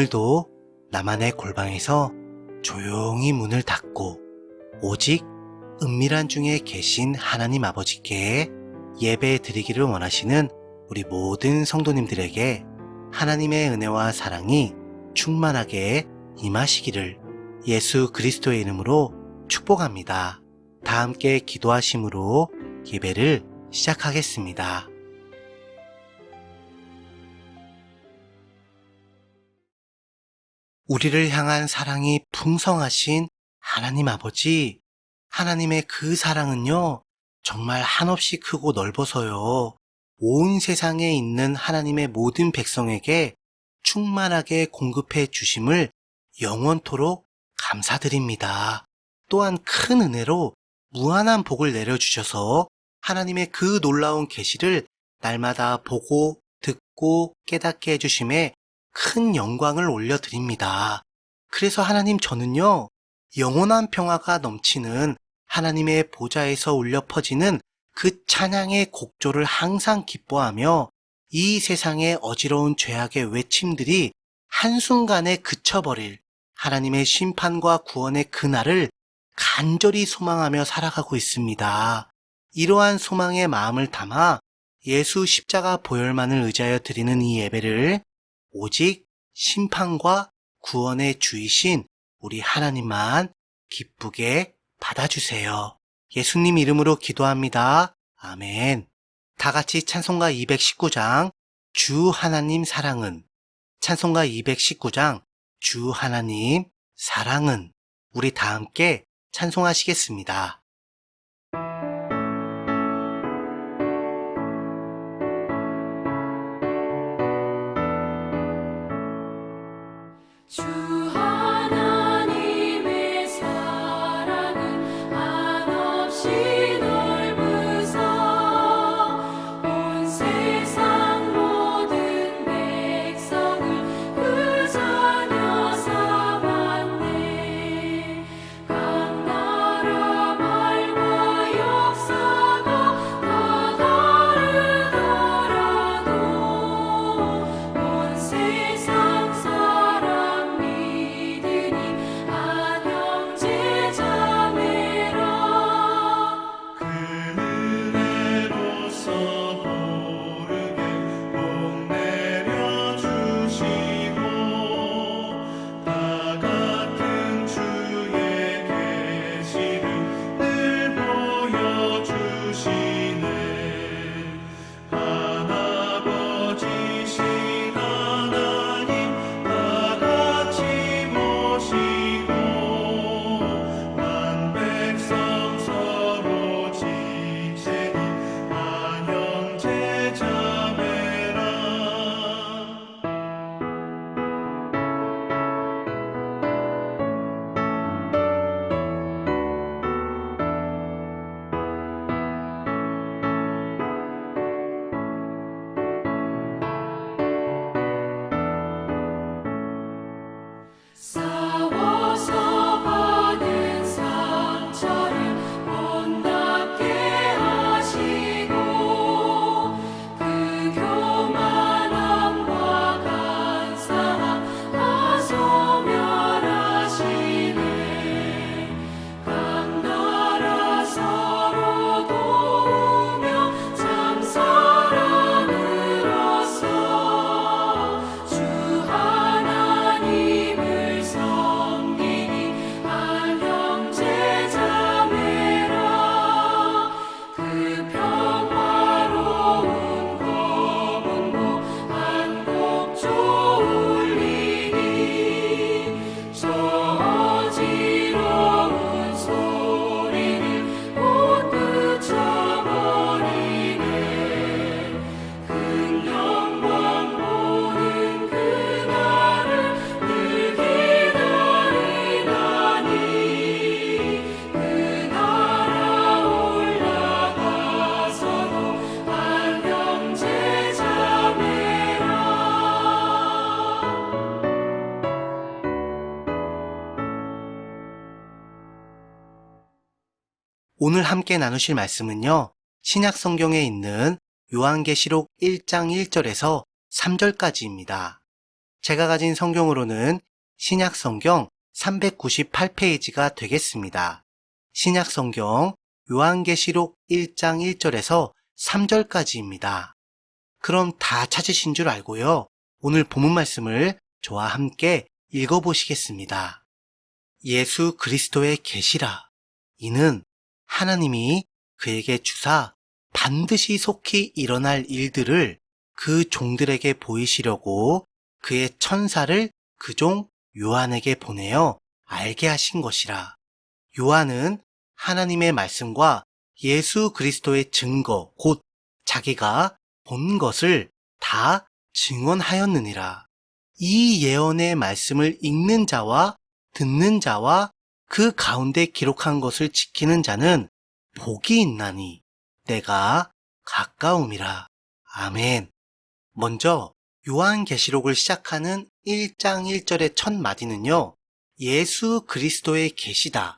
오늘도 나만의 골방에서 조용히 문을 닫고 오직 은밀한 중에 계신 하나님 아버지께 예배 드리기를 원하시는 우리 모든 성도님들에게 하나님의 은혜와 사랑이 충만하게 임하시기를 예수 그리스도의 이름으로 축복합니다. 다 함께 기도하심으로 예배를 시작하겠습니다. 우리를 향한 사랑이 풍성하신 하나님 아버지, 하나님의 그 사랑은요, 정말 한없이 크고 넓어서요, 온 세상에 있는 하나님의 모든 백성에게 충만하게 공급해 주심을 영원토록 감사드립니다. 또한 큰 은혜로 무한한 복을 내려주셔서 하나님의 그 놀라운 계시를 날마다 보고 듣고 깨닫게 해주심에 큰 영광을 올려드립니다. 그래서 하나님, 저는요, 영원한 평화가 넘치는 하나님의 보좌에서 울려 퍼지는 그 찬양의 곡조를 항상 기뻐하며 이 세상의 어지러운 죄악의 외침들이 한순간에 그쳐버릴 하나님의 심판과 구원의 그날을 간절히 소망하며 살아가고 있습니다. 이러한 소망의 마음을 담아 예수 십자가 보혈만을 의지하여 드리는 이 예배를 오직 심판과 구원의 주이신 우리 하나님만 기쁘게 받아주세요. 예수님 이름으로 기도합니다. 아멘. 다 같이 찬송가 219장 주 하나님 사랑은, 찬송가 219장 주 하나님 사랑은, 우리 다 함께 찬송하시겠습니다. 주 하나님의 사랑은 한없이 넓으사 온 세상 모든 백성을 그 자녀 삼았네. 각 나라 말과 역사가 다 다르더라도 온 세상 사람 믿으니 한 형제 자매라. 그 은혜로서 모르게 복 내려주시고 다 같은 주의 계시를 늘 보여주시네. 하나버지신 하나님 다 같이 모시고 만 백성 서로 지체니 한 형제 자매라. 싸워서 받은 상처를 못납게 하시고 그 교만함과 간사함 다 소멸하시네. 각 나라 서로 도우며 참 사랑으로서 주 하나님을 섬기니 한 형제 자매라. 그 평화로운 거문고 한 곡조 울리니 저 어지러운 소리를 못 그쳐버리네. 큰 영광 보는 그날을 늘 기다리나니 그 나라 올라가서도 한 형제 자매라. 오늘 함께 나누실 말씀은요, 신약 성경에 있는 요한계시록 1장 1절에서 3절까지입니다. 제가 가진 성경으로는 신약 성경 398페이지가 되겠습니다. 신약 성경 요한계시록 1장 1절에서 3절까지입니다. 그럼 다 찾으신 줄 알고요. 오늘 본문 말씀을 저와 함께 읽어보시겠습니다. 예수 그리스도의 계시라. 이는 하나님이 그에게 주사 반드시 속히 일어날 일들을 그 종들에게 보이시려고 그의 천사를 그 종 요한에게 보내어 알게 하신 것이라. 요한은 하나님의 말씀과 예수 그리스도의 증거, 곧 자기가 본 것을 다 증언하였느니라. 이 예언의 말씀을 읽는 자와 듣는 자와 그 가운데 기록한 것을 지키는 자는 복이 있나니 때가 가까움이라. 아멘. 먼저 요한계시록을 시작하는 1장 1절의 첫 마디는요. 예수 그리스도의 계시다.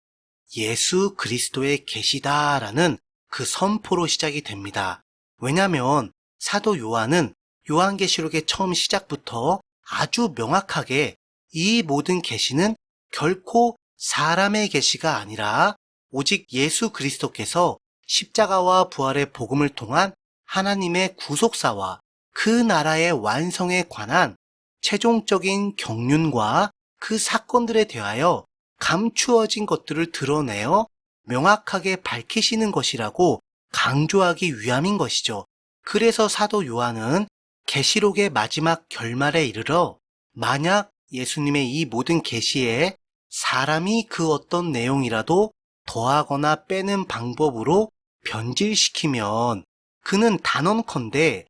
예수 그리스도의 계시다라는 그 선포로 시작이 됩니다. 왜냐하면 사도 요한은 요한계시록의 처음 시작부터 아주 명확하게 이 모든 계시는 결코 사람의 계시가 아니라 오직 예수 그리스도께서 십자가와 부활의 복음을 통한 하나님의 구속사와 그 나라의 완성에 관한 최종적인 경륜과 그 사건들에 대하여 감추어진 것들을 드러내어 명확하게 밝히시는 것이라고 강조하기 위함인 것이죠. 그래서 사도 요한은 계시록의 마지막 결말에 이르러 만약 예수님의 이 모든 계시에 사람이 그 어떤 내용이라도 더하거나 빼는 방법으로 변질시키면 그는 단언컨대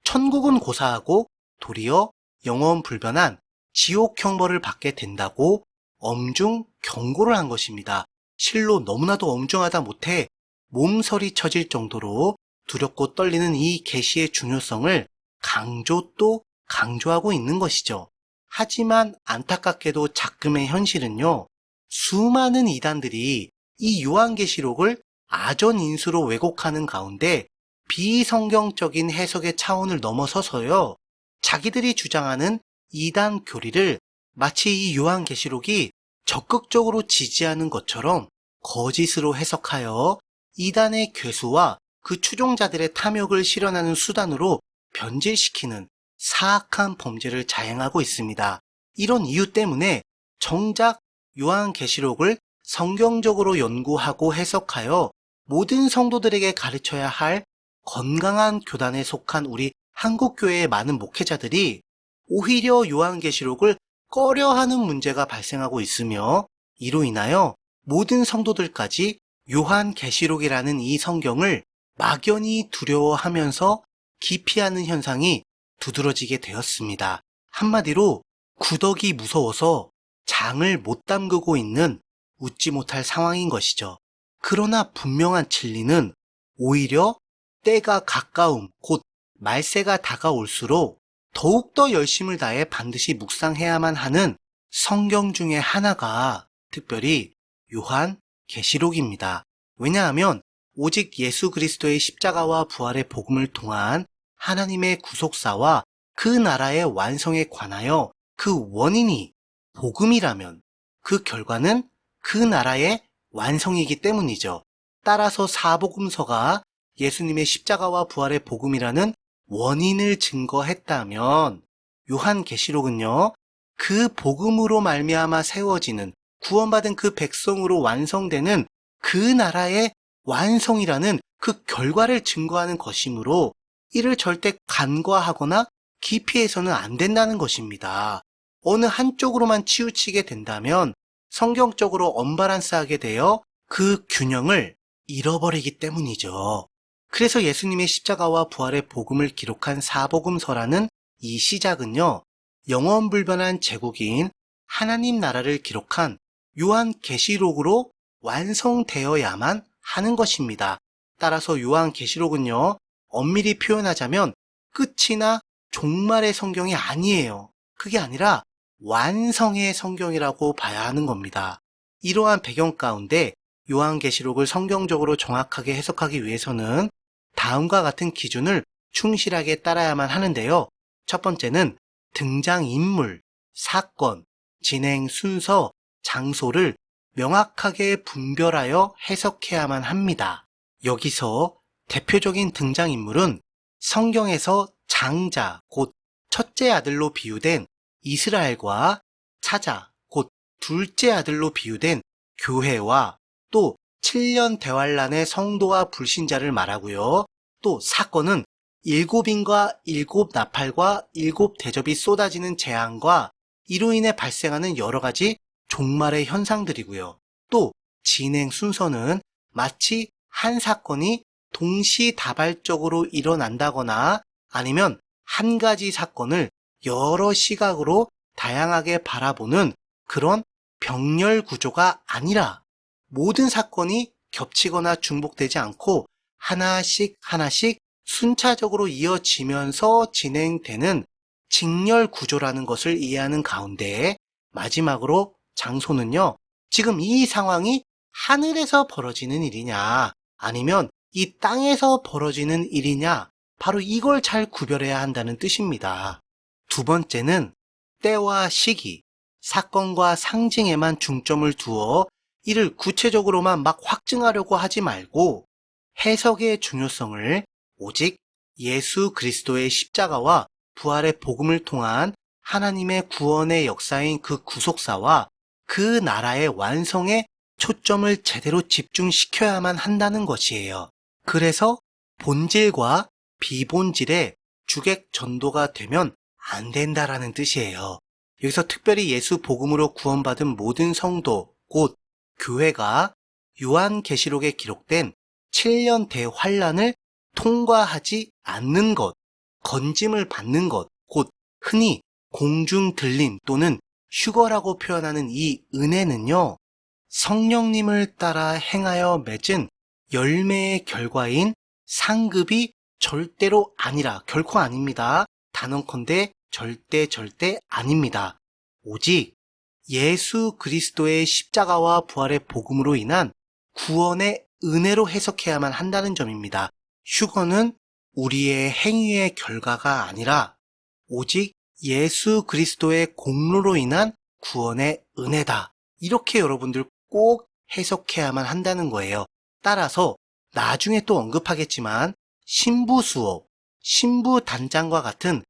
천국은 고사하고 도리어 영원 불변한 지옥 형벌을 받게 된다고 엄중 경고를 한 것입니다. 실로 너무나도 엄중하다 못해 몸서리 쳐질 정도로 두렵고 떨리는 이 계시의 중요성을 강조 또 강조하고 있는 것이죠. 하지만 안타깝게도 작금의 현실은요. 수많은 이단들이 이 요한계시록을 아전인수로 왜곡하는 가운데 비성경적인 해석의 차원을 넘어서서요. 자기들이 주장하는 이단 교리를 마치 이 요한계시록이 적극적으로 지지하는 것처럼 거짓으로 해석하여 이단의 괴수와 그 추종자들의 탐욕을 실현하는 수단으로 변질시키는 사악한 범죄를 자행하고 있습니다. 이런 이유 때문에 정작 요한계시록을 성경적으로 연구하고 해석하여 모든 성도들에게 가르쳐야 할 건강한 교단에 속한 우리 한국교회의 많은 목회자들이 오히려 요한계시록을 꺼려하는 문제가 발생하고 있으며 이로 인하여 모든 성도들까지 요한계시록이라는 이 성경을 막연히 두려워하면서 기피하는 현상이 두드러지게 되었습니다. 한마디로 구더기 무서워서 장을 못 담그고 있는 웃지 못할 상황인 것이죠. 그러나 분명한 진리는 오히려 때가 가까움, 곧 말세가 다가올수록 더욱더 열심을 다해 반드시 묵상해야만 하는 성경 중에 하나가 특별히 요한계시록입니다. 왜냐하면 오직 예수 그리스도의 십자가와 부활의 복음을 통한 하나님의 구속사와 그 나라의 완성에 관하여 그 원인이 복음이라면 그 결과는 그 나라의 완성이기 때문이죠. 따라서 사복음서가 예수님의 십자가와 부활의 복음이라는 원인을 증거했다면 요한계시록은요. 그 복음으로 말미암아 세워지는 구원받은 그 백성으로 완성되는 그 나라의 완성이라는 그 결과를 증거하는 것이므로 이를 절대 간과하거나 기피해서는 안 된다는 것입니다. 어느 한쪽으로만 치우치게 된다면 성경적으로 언밸런스하게 되어 그 균형을 잃어버리기 때문이죠. 그래서 예수님의 십자가와 부활의 복음을 기록한 사복음서라는 이 시작은요. 영원불변한 제국인 하나님 나라를 기록한 요한계시록으로 완성되어야만 하는 것입니다. 따라서 요한계시록은요. 엄밀히 표현하자면 끝이나 종말의 성경이 아니에요. 그게 아니라 완성의 성경이라고 봐야 하는 겁니다. 이러한 배경 가운데 요한계시록을 성경적으로 정확하게 해석하기 위해서는 다음과 같은 기준을 충실하게 따라야만 하는데요. 첫 번째는 등장인물, 사건, 진행 순서, 장소를 명확하게 분별하여 해석해야만 합니다. 여기서 대표적인 등장인물은 성경에서 장자, 곧 첫째 아들로 비유된 이스라엘과 차자, 곧 둘째 아들로 비유된 교회와 또 7년 대환란의 성도와 불신자를 말하고요. 또 사건은 7인과 7나팔과 7대접이 쏟아지는 재앙과 이로 인해 발생하는 여러 가지 종말의 현상들이고요. 또 진행 순서는 마치 한 사건이 동시다발적으로 일어난다거나 아니면 한 가지 사건을 여러 시각으로 다양하게 바라보는 그런 병렬 구조가 아니라 모든 사건이 겹치거나 중복되지 않고 하나씩 하나씩 순차적으로 이어지면서 진행되는 직렬 구조라는 것을 이해하는 가운데 마지막으로 장소는요, 지금 이 상황이 하늘에서 벌어지는 일이냐 아니면 이 땅에서 벌어지는 일이냐, 바로 이걸 잘 구별해야 한다는 뜻입니다. 두 번째는 때와 시기, 사건과 상징에만 중점을 두어 이를 구체적으로만 막 확증하려고 하지 말고 해석의 중요성을 오직 예수 그리스도의 십자가와 부활의 복음을 통한 하나님의 구원의 역사인 그 구속사와 그 나라의 완성에 초점을 제대로 집중시켜야만 한다는 것이에요. 그래서 본질과 비본질의 주객 전도가 되면 안 된다라는 뜻이에요. 여기서 특별히 예수 복음으로 구원받은 모든 성도, 곧 교회가 요한계시록에 기록된 7년 대환란을 통과하지 않는 것, 건짐을 받는 것, 곧 흔히 공중 들림 또는 휴거라고 표현하는 이 은혜는요, 성령님을 따라 행하여 맺은 열매의 결과인 상급이 절대로 아니라, 결코 아닙니다. 단언컨대 절대 아닙니다. 오직 예수 그리스도의 십자가와 부활의 복음으로 인한 구원의 은혜로 해석해야만 한다는 점입니다. 휴거는 우리의 행위의 결과가 아니라 오직 예수 그리스도의 공로로 인한 구원의 은혜다. 이렇게 여러분들 꼭 해석해야만 한다는 거예요. 따라서 나중에 또 언급하겠지만 신부 수업, 신부 단장과 같은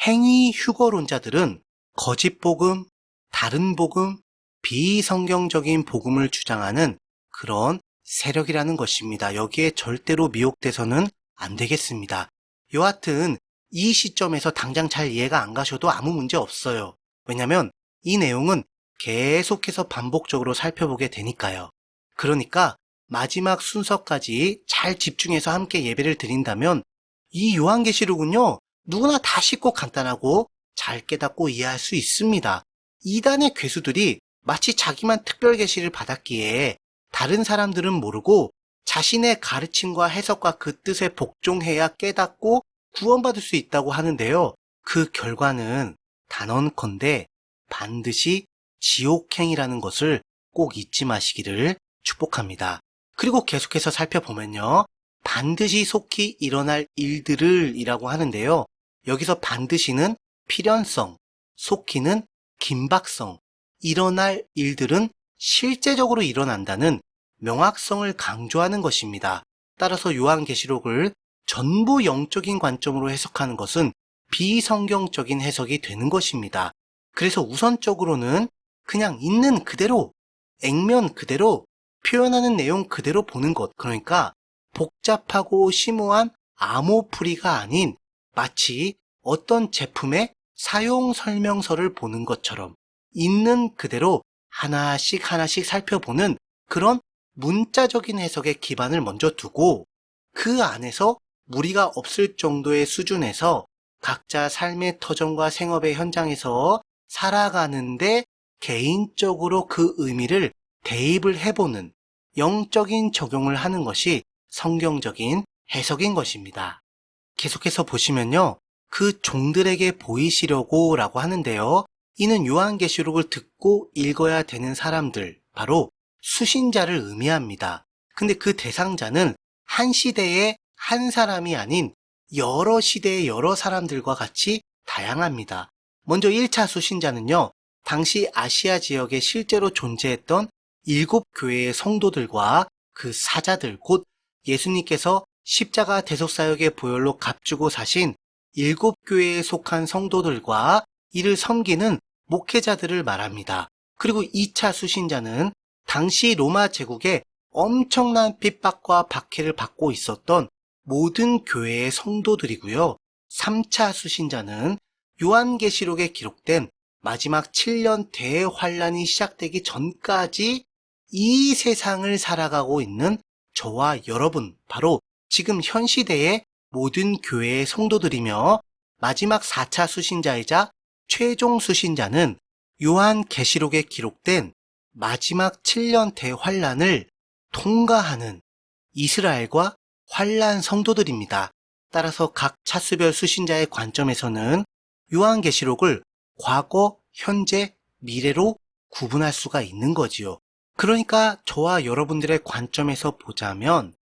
행위 휴거론자들은 거짓 복음, 다른 복음, 비성경적인 복음을 주장하는 그런 세력이라는 것입니다. 여기에 절대로 미혹돼서는 안 되겠습니다. 여하튼 이 시점에서 당장 잘 이해가 안 가셔도 아무 문제 없어요. 왜냐면 이 내용은 계속해서 반복적으로 살펴보게 되니까요. 그러니까 마지막 순서까지 잘 집중해서 함께 예배를 드린다면 이 요한계시록은요, 누구나 다 쉽고 간단하고 잘 깨닫고 이해할 수 있습니다. 이단의 괴수들이 마치 자기만 특별 계시를 받았기에 다른 사람들은 모르고 자신의 가르침과 해석과 그 뜻에 복종해야 깨닫고 구원받을 수 있다고 하는데요. 그 결과는 단언컨대 반드시 지옥행이라는 것을 꼭 잊지 마시기를 축복합니다. 그리고 계속해서 살펴보면요, 반드시 속히 일어날 일들을 이라고 하는데요. 여기서 반드시는 필연성, 속히는 긴박성, 일어날 일들은 실제적으로 일어난다는 명확성을 강조하는 것입니다. 따라서 요한계시록을 전부 영적인 관점으로 해석하는 것은 비성경적인 해석이 되는 것입니다. 그래서 우선적으로는 그냥 있는 그대로, 액면 그대로, 표현하는 내용 그대로 보는 것, 그러니까 복잡하고 심오한 암호풀이가 아닌 마치 어떤 제품의 사용 설명서를 보는 것처럼 있는 그대로 하나씩 하나씩 살펴보는 그런 문자적인 해석의 기반을 먼저 두고 그 안에서 무리가 없을 정도의 수준에서 각자 삶의 터전과 생업의 현장에서 살아가는데 개인적으로 그 의미를 대입을 해보는 영적인 적용을 하는 것이 성경적인 해석인 것입니다. 계속해서 보시면요, 그 종들에게 보이시려고 라고 하는데요. 이는 요한계시록을 듣고 읽어야 되는 사람들, 바로 수신자를 의미합니다. 근데 그 대상자는 한 시대의 한 사람이 아닌 여러 시대의 여러 사람들과 같이 다양합니다. 먼저 1차 수신자는요, 당시 아시아 지역에 실제로 존재했던 7교회의 성도들과 그 사자들, 곧 예수님께서 십자가 대속사역의 보혈로 값주고 사신 7교회에 속한 성도들과 이를 섬기는 목회자들을 말합니다. 그리고 2차 수신자는 당시 로마 제국의 엄청난 핍박과 박해를 받고 있었던 모든 교회의 성도들이고요. 3차 수신자는 요한계시록에 기록된 마지막 7년 대환란이 시작되기 전까지 이 세상을 살아가고 있는 저와 여러분, 바로 지금 현 시대의 모든 교회의 성도들이며, 마지막 4차 수신자이자 최종 수신자는 요한계시록에 기록된 마지막 7년 대환란을 통과하는 이스라엘과 환란 성도들입니다. 따라서 각 차수별 수신자의 관점에서는 요한계시록을 과거, 현재, 미래로 구분할 수가 있는 거지요. 그러니까 저와 여러분들의 관점에서 보자면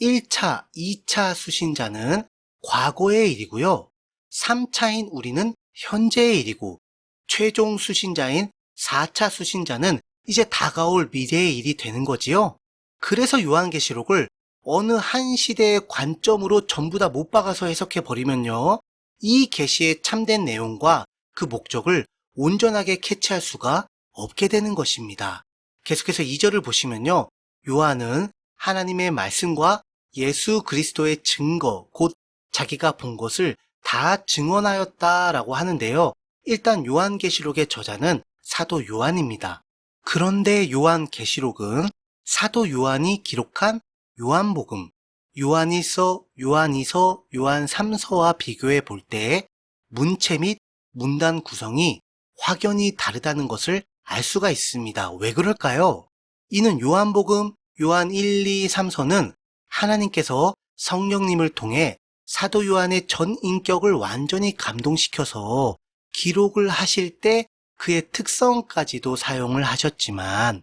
1차, 2차 수신자는 과거의 일이고요. 3차인 우리는 현재의 일이고, 최종 수신자인 4차 수신자는 이제 다가올 미래의 일이 되는 거지요. 그래서 요한계시록을 어느 한 시대의 관점으로 전부 다 못 박아서 해석해버리면요, 이 계시의 참된 내용과 그 목적을 온전하게 캐치할 수가 없게 되는 것입니다. 계속해서 2절을 보시면요, 요한은 하나님의 말씀과 예수 그리스도의 증거, 곧 자기가 본 것을 다 증언하였다라고 하는데요. 일단 요한계시록의 저자는 사도 요한입니다. 그런데 요한계시록은 사도 요한이 기록한 요한복음, 요한일서, 요한이서, 요한 3서와 비교해 볼 때 문체 및 문단 구성이 확연히 다르다는 것을 알 수가 있습니다. 왜 그럴까요? 이는 요한복음, 요한 1, 2, 3서는 하나님께서 성령님을 통해 사도 요한의 전 인격을 완전히 감동시켜서 기록을 하실 때 그의 특성까지도 사용을 하셨지만,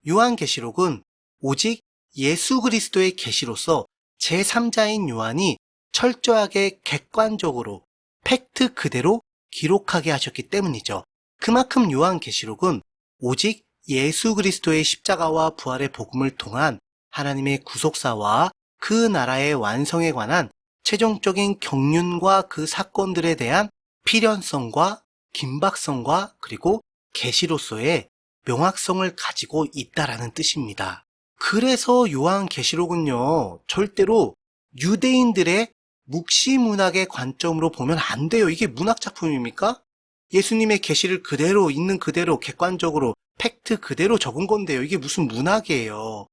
요한계시록은 오직 예수 그리스도의 계시로서 제3자인 요한이 철저하게 객관적으로 팩트 그대로 기록하게 하셨기 때문이죠. 그만큼 요한계시록은 오직 예수 그리스도의 십자가와 부활의 복음을 통한 하나님의 구속사와 그 나라의 완성에 관한 최종적인 경륜과 그 사건들에 대한 필연성과 긴박성과 그리고 계시로서의 명확성을 가지고 있다라는 뜻입니다. 그래서 요한계시록은요, 절대로 유대인들의 묵시문학의 관점으로 보면 안 돼요. 이게 문학작품입니까? 예수님의 계시를 그대로 있는 그대로 객관적으로 팩트 그대로 적은 건데요. 이게 무슨 문학이에요.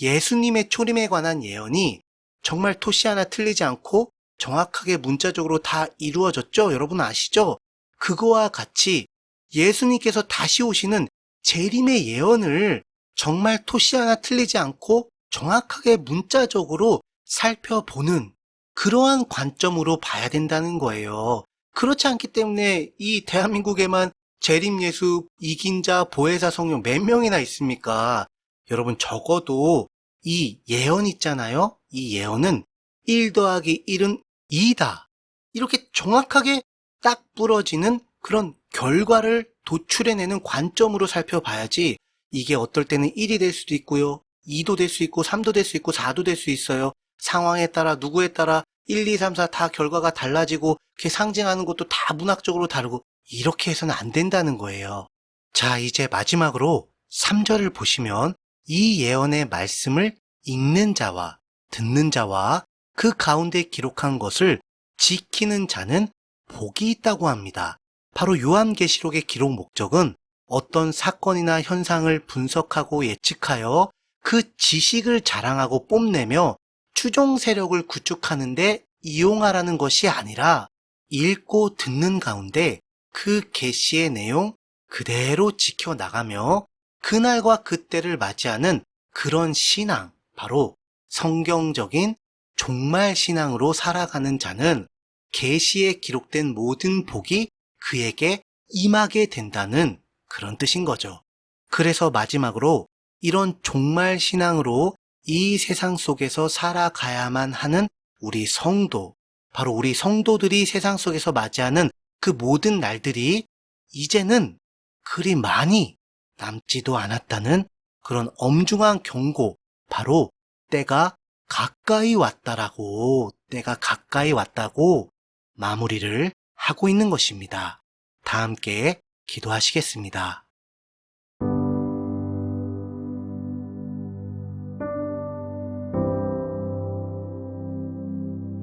예수님의 초림에 관한 예언이 정말 토시 하나 틀리지 않고 정확하게 문자적으로 다 이루어졌죠? 여러분 아시죠? 그거와 같이 예수님께서 다시 오시는 재림의 예언을 정말 토시 하나 틀리지 않고 정확하게 문자적으로 살펴보는 그러한 관점으로 봐야 된다는 거예요. 그렇지 않기 때문에 이 대한민국에만 재림 예수, 이긴 자, 보혜사 성령 몇 명이나 있습니까? 여러분 적어도 이 예언 있잖아요. 이 예언은 1 더하기 1은 2다. 이렇게 정확하게 딱 부러지는 그런 결과를 도출해내는 관점으로 살펴봐야지, 이게 어떨 때는 1이 될 수도 있고요. 2도 될 수 있고 3도 될 수 있고 4도 될 수 있어요. 상황에 따라 누구에 따라 1, 2, 3, 4 다 결과가 달라지고 그게 상징하는 것도 다 문학적으로 다르고, 이렇게 해서는 안 된다는 거예요. 자, 이제 마지막으로 3절을 보시면 이 예언의 말씀을 읽는 자와 듣는 자와 그 가운데 기록한 것을 지키는 자는 복이 있다고 합니다. 바로 요한계시록의 기록 목적은 어떤 사건이나 현상을 분석하고 예측하여 그 지식을 자랑하고 뽐내며 추종 세력을 구축하는데 이용하라는 것이 아니라, 읽고 듣는 가운데 그 계시의 내용 그대로 지켜나가며 그날과 그때를 맞이하는 그런 신앙, 바로 성경적인 종말 신앙으로 살아가는 자는 계시에 기록된 모든 복이 그에게 임하게 된다는 그런 뜻인 거죠. 그래서 마지막으로 이런 종말 신앙으로 이 세상 속에서 살아가야만 하는 우리 성도, 바로 우리 성도들이 세상 속에서 맞이하는 그 모든 날들이 이제는 그리 많이 남지도 않았다는 그런 엄중한 경고, 바로 때가 가까이 왔다라고, 때가 가까이 왔다고 마무리를 하고 있는 것입니다. 다 함께 기도하시겠습니다.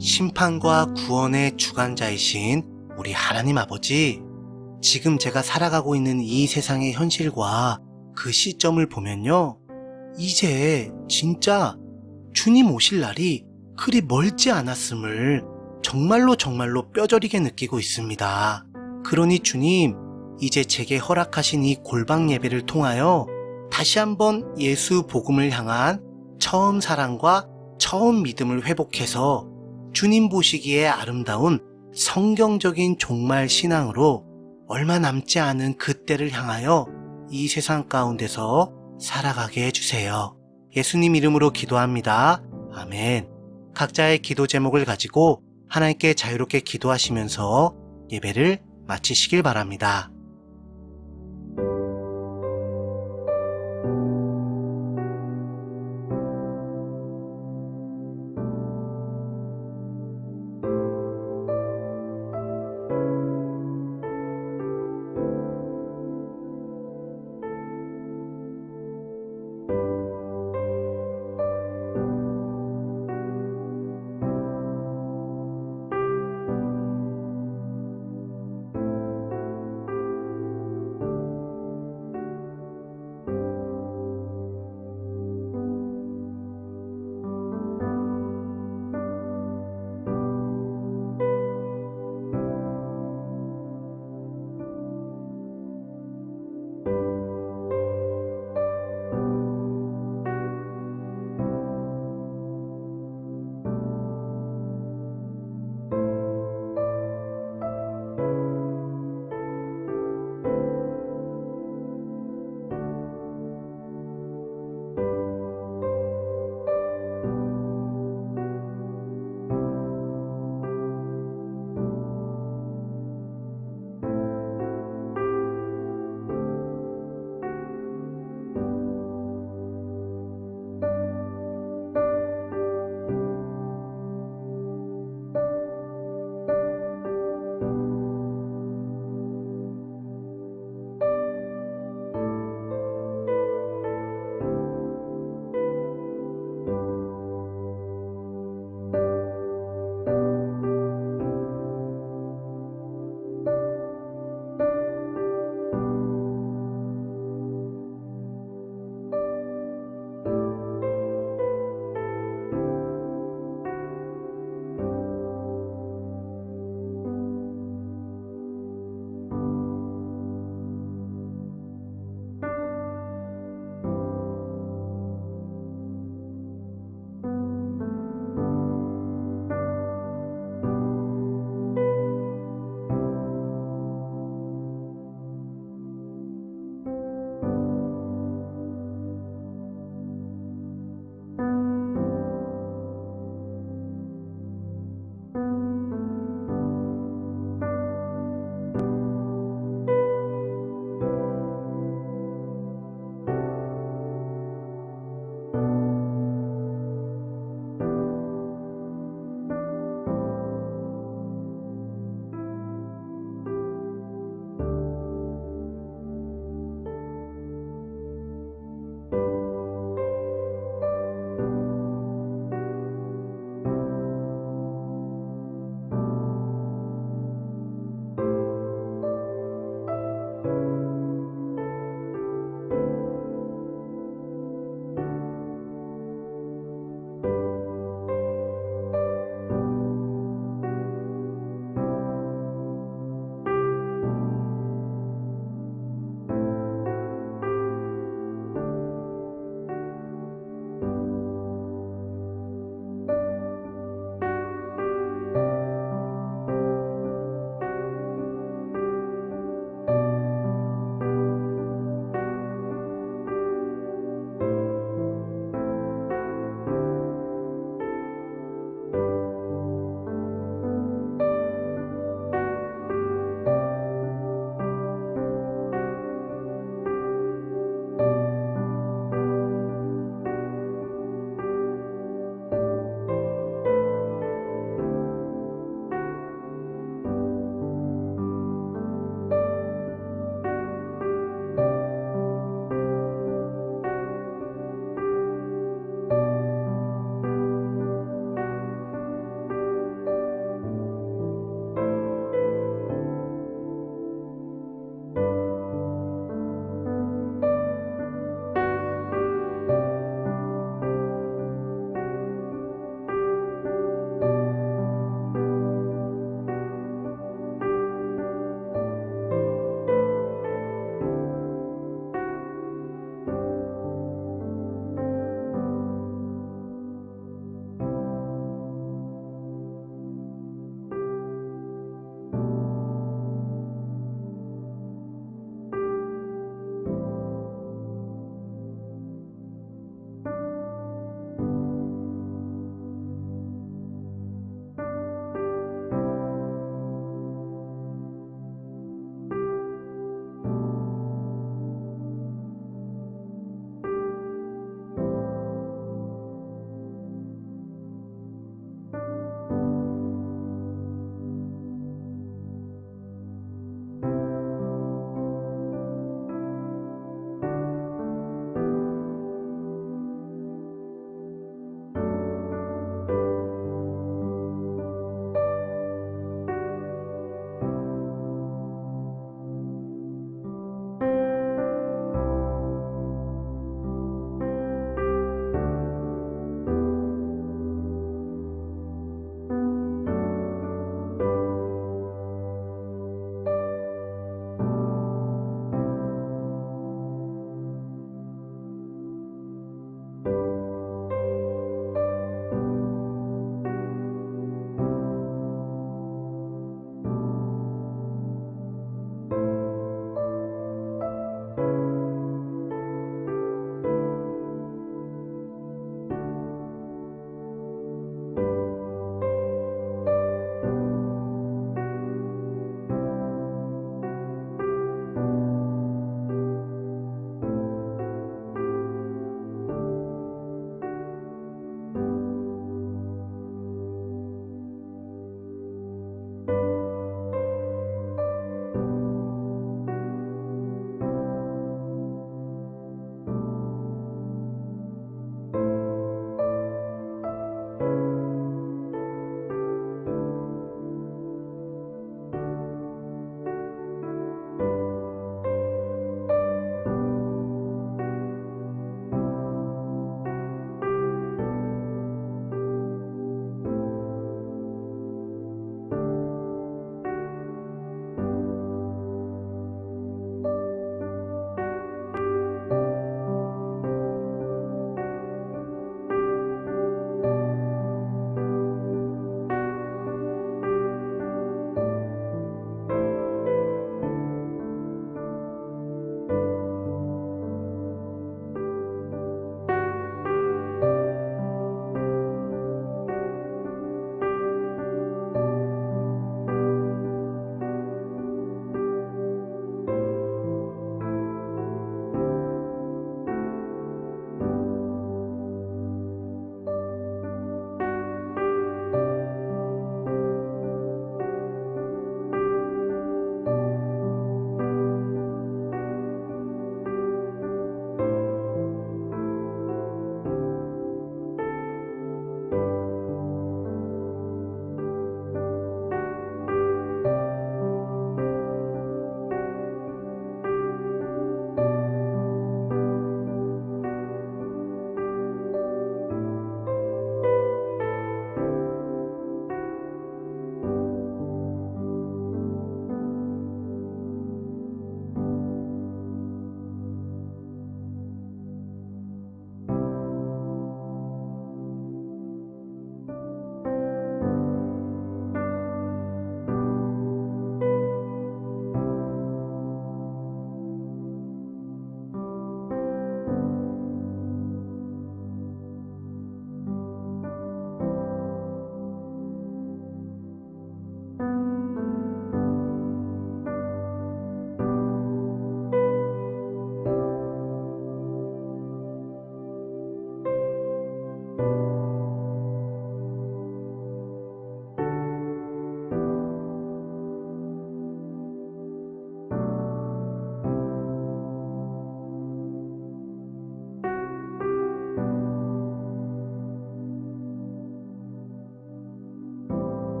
심판과 구원의 주관자이신 우리 하나님 아버지, 지금 제가 살아가고 있는 이 세상의 현실과 그 시점을 보면요, 이제 진짜 주님 오실 날이 그리 멀지 않았음을 정말로 뼈저리게 느끼고 있습니다. 그러니 주님, 이제 제게 허락하신 이 골방 예배를 통하여 다시 한번 예수 복음을 향한 처음 사랑과 처음 믿음을 회복해서 주님 보시기에 아름다운 성경적인 종말 신앙으로 얼마 남지 않은 그때를 향하여 이 세상 가운데서 살아가게 해주세요. 예수님 이름으로 기도합니다. 아멘. 각자의 기도 제목을 가지고 하나님께 자유롭게 기도하시면서 예배를 마치시길 바랍니다.